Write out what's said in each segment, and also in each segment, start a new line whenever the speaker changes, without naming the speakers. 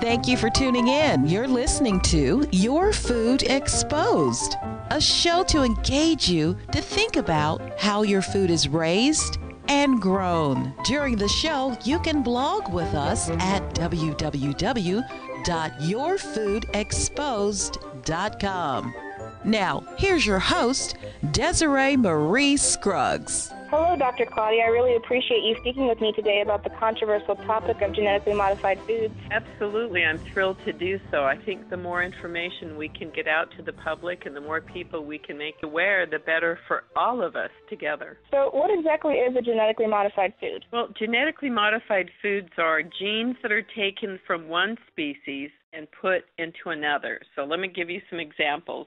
Thank you for tuning in. You're listening to Your Food Exposed, a show to engage you to think about how your food is raised and grown. During the show, you can blog with us at www.yourfoodexposed.com. Now, here's your host, Desiree Marie Scruggs.
Hello, Dr. Claudia. I really appreciate you speaking with me today about the controversial topic of genetically modified foods.
Absolutely. I'm thrilled to do so. I think the more information we can get out to the public and the more people we can make aware, the better for all of us together.
So what exactly is a genetically modified food?
Well, genetically modified foods are genes that are taken from one species and put into another. So let me give you some examples.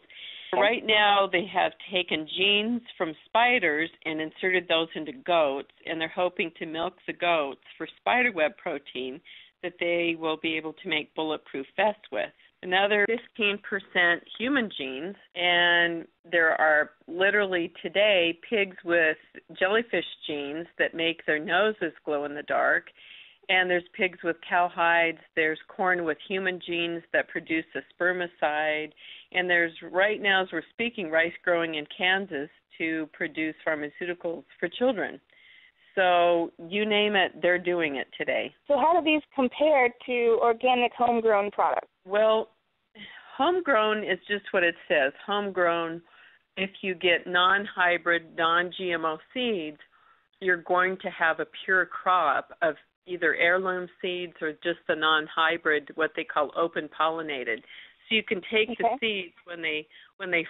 Right now, they have taken genes from spiders and inserted those into goats, and they're hoping to milk the goats for spiderweb protein that they will be able to make bulletproof vests with. Another 15% human genes, and there are literally today pigs with jellyfish genes that make their noses glow in the dark. And there's pigs with cowhides, there's corn with human genes that produce a spermicide, and there's, right now as we're speaking, rice growing in Kansas to produce pharmaceuticals for children. So you name it, they're doing it today.
So how do these compare to organic homegrown products?
Well, homegrown is just what it says. Homegrown, if you get non-hybrid, non-GMO seeds, you're going to have a pure crop of either heirloom seeds or just the non-hybrid, what they call open pollinated. So you can take the seeds when they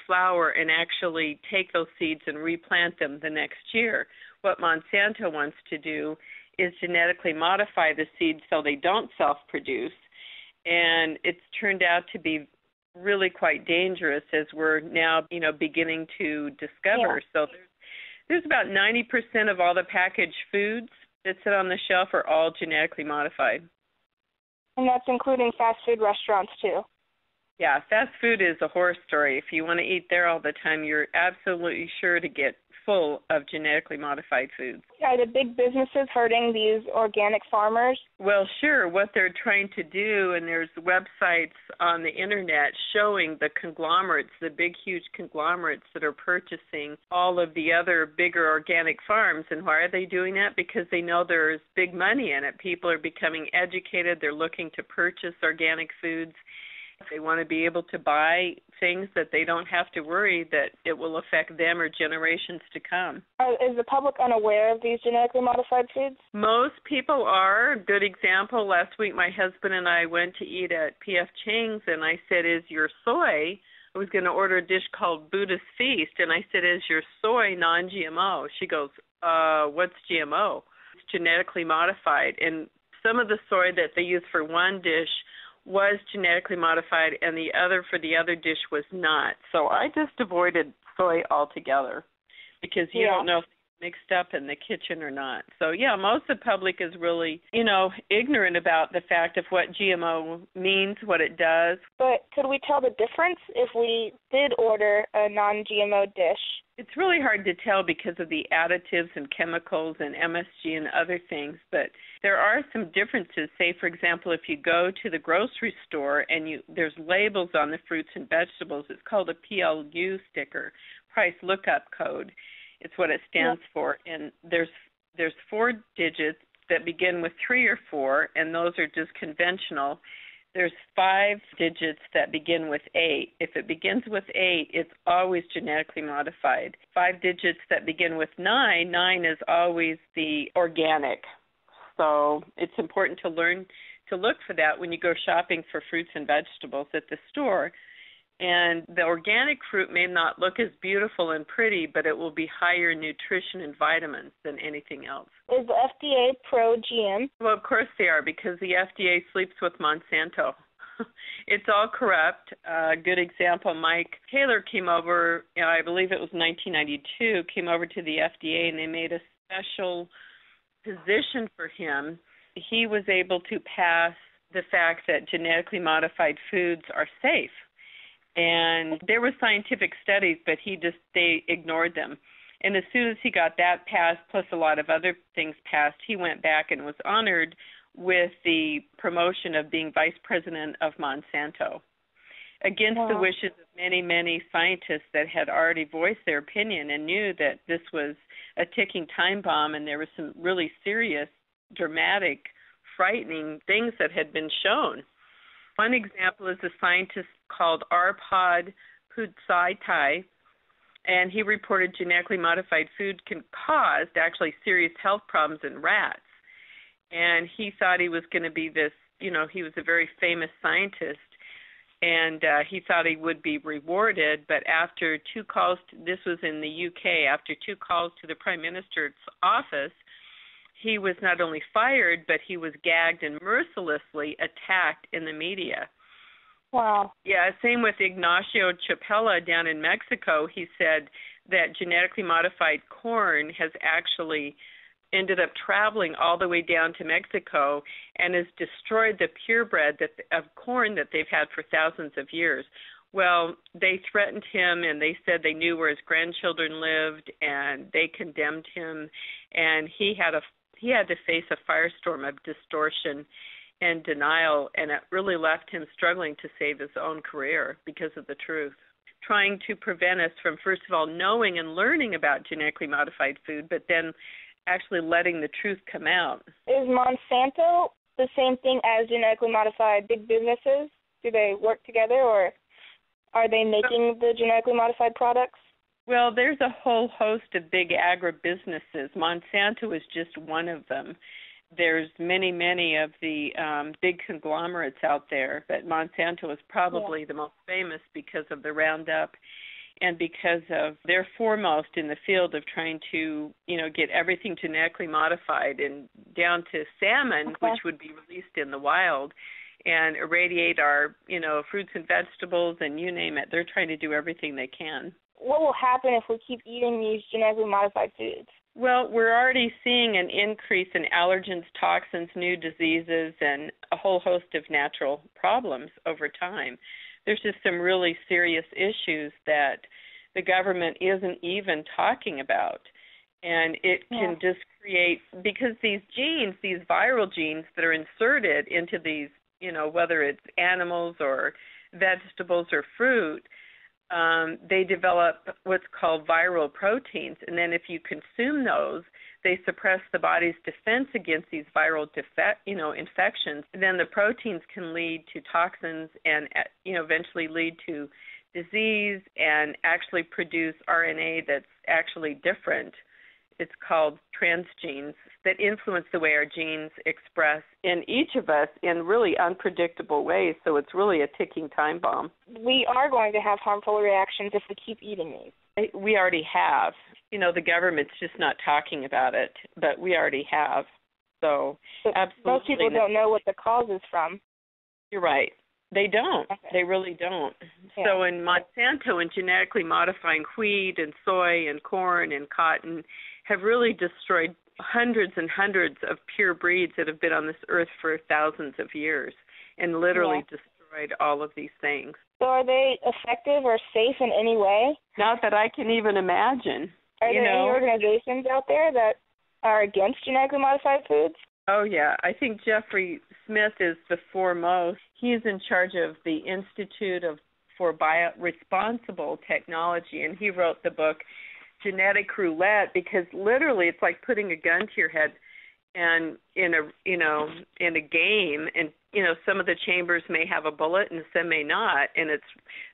flower and actually take those seeds and replant them the next year. What Monsanto wants to do is genetically modify the seeds so they don't self-produce, and it's turned out to be really quite dangerous as we're now, beginning to discover. Yeah. So there's about 90% of all the packaged foods that sit on the shelf are all genetically modified.
And that's including fast food restaurants, too.
Yeah, fast food is a horror story. If you want to eat there all the time, you're absolutely sure to get full of genetically modified foods.
Are the big businesses hurting these organic farmers?
Well, sure. What they're trying to do, and there's websites on the Internet showing the conglomerates, the big, huge conglomerates that are purchasing all of the other bigger organic farms. And why are they doing that? Because they know there's big money in it. People are becoming educated. They're looking to purchase organic foods. They want to be able to buy things that they don't have to worry that it will affect them or generations to come.
Is the public unaware of these genetically modified foods?
Most people are. A good example, last week my husband and I went to eat at P.F. Chang's, and I said, is your soy, I was going to order a dish called Buddhist Feast, and I said, is your soy non-GMO? She goes, what's GMO? It's genetically modified. And some of the soy that they use for one dish was genetically modified, and the other for the other dish was not. So I just avoided soy altogether because you don't know if it's mixed up in the kitchen or not. So, most of the public is really, ignorant about the fact of what GMO means, what it does.
But could we tell the difference if we did order a non-GMO dish?
It's really hard to tell because of the additives and chemicals and MSG and other things, but there are some differences. Say, for example, if you go to the grocery store and there's labels on the fruits and vegetables, it's called a PLU sticker, price lookup code. It's what it stands for, and there's 4 digits that begin with 3 or 4, and those are just conventional. There's 5 digits that begin with 8. If it begins with 8, it's always genetically modified. 5 digits that begin with 9, 9 is always the organic. So it's important to learn to look for that when you go shopping for fruits and vegetables at the store. And the organic fruit may not look as beautiful and pretty, but it will be higher in nutrition and vitamins than anything else.
Is the FDA pro-GM?
Well, of course they are, because the FDA sleeps with Monsanto. It's all corrupt. A good example, Mike Taylor came over, I believe it was 1992, came over to the FDA, and they made a special position for him. He was able to pass the fact that genetically modified foods are safe. And there were scientific studies, but they ignored them. And as soon as he got that passed, plus a lot of other things passed, he went back and was honored with the promotion of being vice president of Monsanto, against the wishes of many, many scientists that had already voiced their opinion and knew that this was a ticking time bomb, and there were some really serious, dramatic, frightening things that had been shown. One example is a scientist called Arpad Pudsaitai, and he reported genetically modified food can cause actually serious health problems in rats. And he thought he was going to be this, he was a very famous scientist, and he thought he would be rewarded. But after 2 calls, this was in the UK, after 2 calls to the Prime Minister's office, he was not only fired, but he was gagged and mercilessly attacked in the media.
Wow.
Yeah, same with Ignacio Chapela down in Mexico. He said that genetically modified corn has actually ended up traveling all the way down to Mexico and has destroyed the purebred of corn that they've had for thousands of years. Well, they threatened him, and they said they knew where his grandchildren lived, and they condemned him, and he had to face a firestorm of distortion and denial, and it really left him struggling to save his own career because of the truth. Trying to prevent us from, first of all, knowing and learning about genetically modified food, but then actually letting the truth come out.
Is Monsanto the same thing as genetically modified big businesses? Do they work together, or are they making the genetically modified products?
Well, there's a whole host of big agribusinesses. Monsanto is just one of them. There's many, many of the big conglomerates out there, but Monsanto is probably the most famous because of the Roundup and because of they're foremost in the field of trying to, get everything genetically modified and down to salmon, which would be released in the wild, and irradiate our, fruits and vegetables and you name it. They're trying to do everything they can.
What will happen if we keep eating these genetically modified foods?
Well, we're already seeing an increase in allergens, toxins, new diseases, and a whole host of natural problems over time. There's just some really serious issues that the government isn't even talking about. And it can just create, because these genes, these viral genes that are inserted into these, whether it's animals or vegetables or fruit, they develop what's called viral proteins, and then if you consume those, they suppress the body's defense against these viral infections. And then the proteins can lead to toxins and eventually lead to disease and actually produce RNA that's actually different. It's called transgenes that influence the way our genes express in each of us in really unpredictable ways. So it's really a ticking time bomb.
We are going to have harmful reactions if we keep eating these.
We already have. The government's just not talking about it, but we already have. So absolutely.
Most people don't know what the cause is from.
You're right. They don't. Okay. They really don't. Yeah. So in Monsanto and genetically modifying wheat and soy and corn and cotton have really destroyed hundreds and hundreds of pure breeds that have been on this earth for thousands of years and literally destroyed all of these things.
So are they effective or safe in any way?
Not that I can even imagine.
Are there any organizations out there that are against genetically modified foods?
Oh, yeah. I think Jeffrey Smith is the foremost. He's in charge of the Institute for Responsible Technology, and he wrote the book Genetic Roulette, because literally it's like putting a gun to your head and in a game, and some of the chambers may have a bullet and some may not, and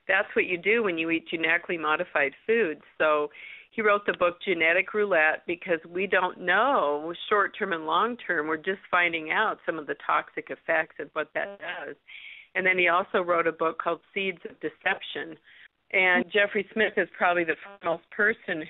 that's what you do when you eat genetically modified foods. So he wrote the book Genetic Roulette because we don't know short-term and long-term. We're just finding out some of the toxic effects and what that does. And then he also wrote a book called Seeds of Deception. And Jeffrey Smith is probably the foremost person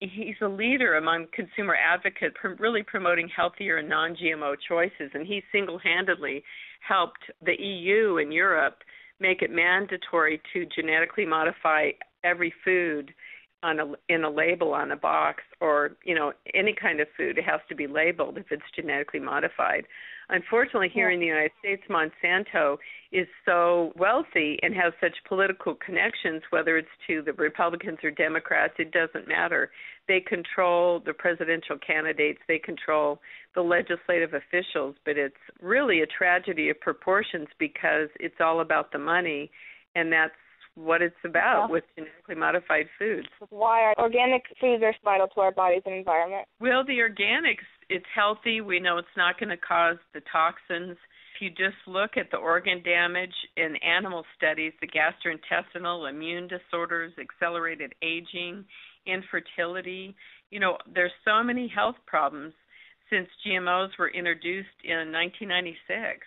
he's a leader among consumer advocates, really promoting healthier and non-GMO choices. And he single-handedly helped the EU and Europe make it mandatory to genetically modify every food in a label on a box, or any kind of food. It has to be labeled if it's genetically modified. Unfortunately, here in the United States, Monsanto is so wealthy and has such political connections, whether it's to the Republicans or Democrats, it doesn't matter. They control the presidential candidates, they control the legislative officials, but it's really a tragedy of proportions because it's all about the money, and that's what it's about with genetically modified foods.
Why are organic foods are vital to our bodies and environment?
Well, the organics, it's healthy. We know it's not going to cause the toxins. If you just look at the organ damage in animal studies, the gastrointestinal, immune disorders, accelerated aging, infertility, there's so many health problems since GMOs were introduced in 1996.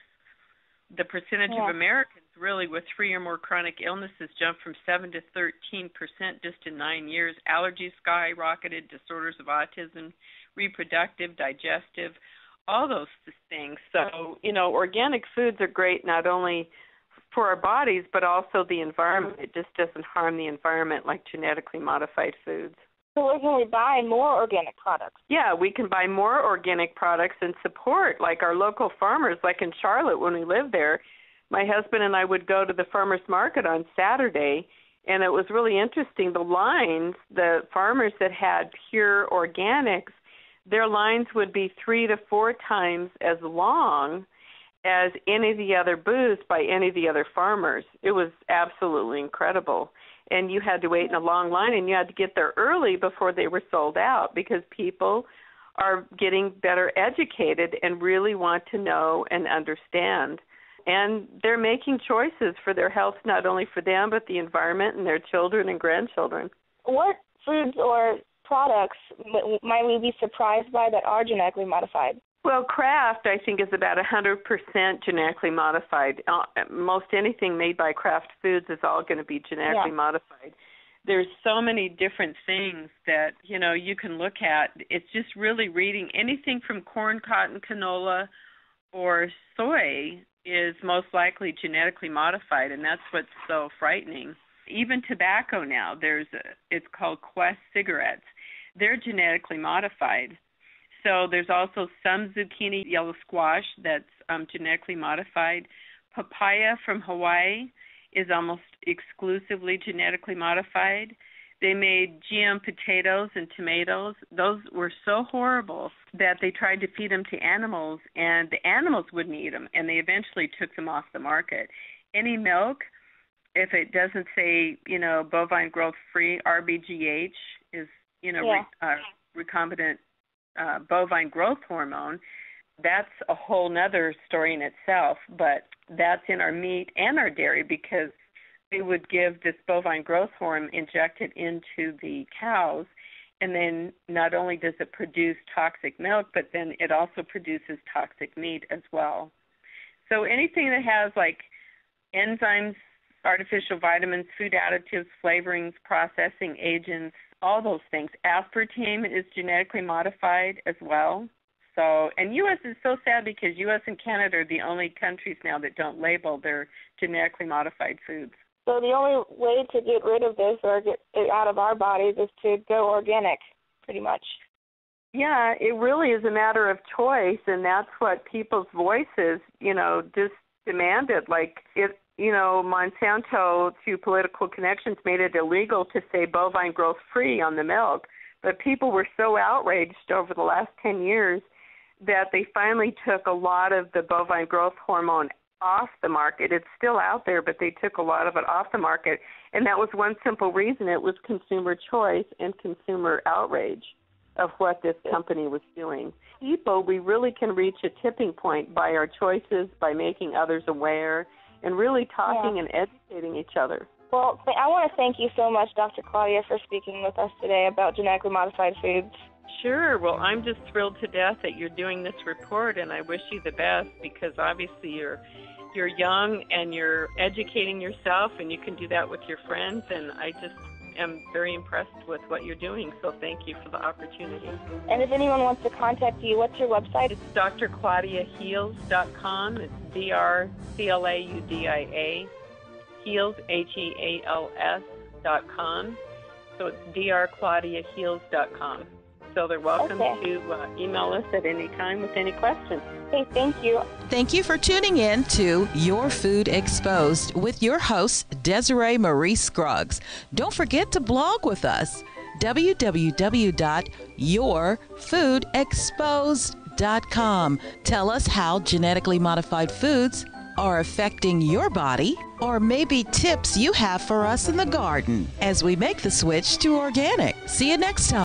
The percentage of Americans really with 3 or more chronic illnesses jumped from 7 to 13% just in 9 years. Allergies skyrocketed, disorders of autism, reproductive, digestive, all those things. So, organic foods are great not only for our bodies but also the environment. It just doesn't harm the environment like genetically modified foods.
So where can we buy more organic products?
Yeah, we can buy more organic products and support, like our local farmers. Like in Charlotte, when we lived there, my husband and I would go to the farmers market on Saturday, and it was really interesting. The lines, the farmers that had pure organics, their lines would be 3 to 4 times as long as any of the other booths by any of the other farmers. It was absolutely incredible. And you had to wait in a long line, and you had to get there early before they were sold out, because people are getting better educated and really want to know and understand. And they're making choices for their health, not only for them, but the environment and their children and grandchildren.
What foods or products might we be surprised by that are genetically modified?
Well, Kraft, I think, is about 100% genetically modified. Most anything made by Kraft Foods is all going to be genetically modified. There's so many different things that, you can look at. It's just really reading anything from corn, cotton, canola, or soy is most likely genetically modified, and that's what's so frightening. Even tobacco now, it's called Quest cigarettes. They're genetically modified. So there's also some zucchini, yellow squash that's genetically modified. Papaya from Hawaii is almost exclusively genetically modified. They made GM potatoes and tomatoes. Those were so horrible that they tried to feed them to animals, and the animals wouldn't eat them, and they eventually took them off the market. Any milk, if it doesn't say, bovine growth free, RBGH is, recombinant bovine growth hormone, that's a whole nother story in itself, but that's in our meat and our dairy, because they would give this bovine growth hormone injected into the cows, and then not only does it produce toxic milk, but then it also produces toxic meat as well. So anything that has like enzymes, artificial vitamins, food additives, flavorings, processing agents, all those things. Aspartame is genetically modified as well. So, and U.S. is so sad because U.S. and Canada are the only countries now that don't label their genetically modified foods.
So the only way to get rid of this or get it out of our bodies is to go organic, pretty much.
Yeah, it really is a matter of choice, and that's what people's voices, just demanded. Like, Monsanto, through political connections, made it illegal to say bovine growth free on the milk. But people were so outraged over the last 10 years that they finally took a lot of the bovine growth hormone off the market. It's still out there, but they took a lot of it off the market. And that was one simple reason. It was consumer choice and consumer outrage of what this company was doing. People, we really can reach a tipping point by our choices, by making others aware, and really talking and educating each other.
Well, I want to thank you so much, Dr. Claudia, for speaking with us today about genetically modified foods.
Sure. Well, I'm just thrilled to death that you're doing this report, and I wish you the best, because obviously you're young and you're educating yourself, and you can do that with your friends, and I just am very impressed with what you're doing, so thank you for the opportunity.
And if anyone wants to contact you, what's your website?
It's drclaudiaheals.com. It's DrClaudia, Heals, HEALS.com. So it's drclaudiaheals.com. So they're welcome to email us at any time with any questions.
Okay, thank you.
Thank you for tuning in to Your Food Exposed with your host, Desiree Marie Scruggs. Don't forget to blog with us, www.yourfoodexposed.com. Tell us how genetically modified foods are affecting your body, or maybe tips you have for us in the garden as we make the switch to organic. See you next time.